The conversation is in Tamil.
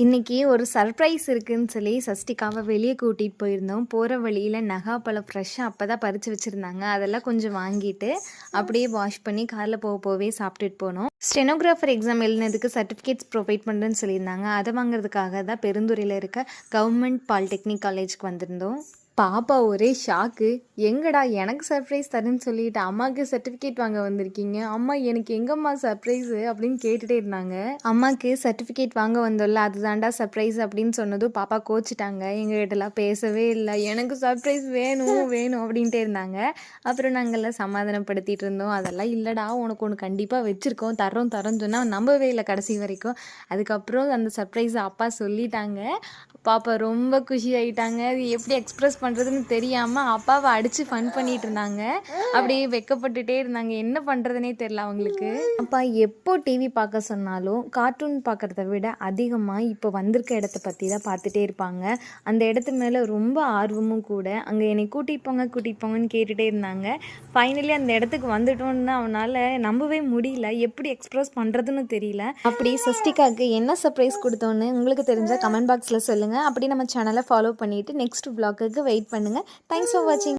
இன்னைக்கு ஒரு சர்ப்ரைஸ் இருக்குன்னு சொல்லி சஷ்டிகாவை வெளியே கூட்டிகிட்டு போயிருந்தோம். போகிற வழியில் நகாப்பழம் ஃப்ரெஷ்ஷாக அப்போ தான் பறித்து வச்சுருந்தாங்க. அதெல்லாம் கொஞ்சம் வாங்கிட்டு அப்படியே வாஷ் பண்ணி காரில் போகவே சாப்பிட்டுட்டு போனோம். ஸ்டெனோகிராஃபர் எக்ஸாம் எழுதினதுக்கு சர்டிஃபிகேட்ஸ் ப்ரொவைட் பண்ணுறேன்னு சொல்லியிருந்தாங்க. அதை வாங்குறதுக்காக தான் பெருந்துறையில் இருக்க கவர்மெண்ட் பாலிடெக்னிக் காலேஜுக்கு வந்திருந்தோம். பாப்பா ஒரே ஷாக்கு. எங்கடா எனக்கு சர்ப்ரைஸ் தரேன்னு சொல்லிட்டு அம்மாவுக்கு சர்டிஃபிகேட் வாங்க வந்திருக்கீங்க, அம்மா எனக்கு எங்கம்மா சர்ப்ரைஸு அப்படின்னு கேட்டுகிட்டே இருந்தாங்க. அம்மாவுக்கு சர்டிஃபிகேட் வாங்க வந்தோம்ல அதுதான்டா சர்ப்ரைஸ் அப்படின்னு சொன்னதும் பாப்பா கோச்சிட்டாங்க. எங்ககிட்டலாம் பேசவே இல்லை. எனக்கு சர்ப்ரைஸ் வேணும் வேணும் அப்படின்ட்டே இருந்தாங்க. அப்புறம் நாங்கள்லாம் சமாதானப்படுத்திட்டு இருந்தோம். அதெல்லாம் இல்லைடா, உனக்கு ஒன்று கண்டிப்பாக வச்சுருக்கோம், தரோன்னு சொன்னால் நம்பவே இல்லை கடைசி வரைக்கும். அதுக்கப்புறம் அந்த சர்ப்ரைஸை அப்பா சொல்லிட்டாங்க. பாப்பா ரொம்ப குஷி ஆகிட்டாங்க. அது எப்படி எக்ஸ்ப்ரெஸ் பண்ணுறதுன்னு தெரியாமல் அப்பாவை அடித்து ஃபன் பண்ணிகிட்டு இருந்தாங்க. அப்படியே வெக்கப்பட்டுட்டே இருந்தாங்க. என்ன பண்ணுறதுனே தெரில அவங்களுக்கு. அப்பா எப்போ டிவி பார்க்க சொன்னாலும் கார்ட்டூன் பார்க்குறத விட அதிகமாக இப்போ வந்திருக்க இடத்த பற்றி தான் பார்த்துட்டே இருப்பாங்க. அந்த இடத்து மேலே ரொம்ப ஆர்வமும் கூட. அங்கே என்னை கூட்டிகிட்டு போங்கன்னு கேட்டுகிட்டே இருந்தாங்க. ஃபைனலி அந்த இடத்துக்கு வந்துட்டோன்னு அவனால் நம்பவே முடியல. எப்படி எக்ஸ்ப்ரெஸ் பண்ணுறதுன்னு தெரியல. அப்படி சஷ்டிகாவுக்கு என்ன சர்ப்ரைஸ் கொடுத்தோன்னு உங்களுக்கு தெரிஞ்சால் கமெண்ட் பாக்ஸில் சொல்லுங்கள். அப்படி நம்ம சேனலை ஃபாலோ பண்ணிவிட்டு நெக்ஸ்ட் vlogக்கு வெயிட் பண்ணுங்கள். தேங்க்ஸ் ஃபார் வாட்சிங்.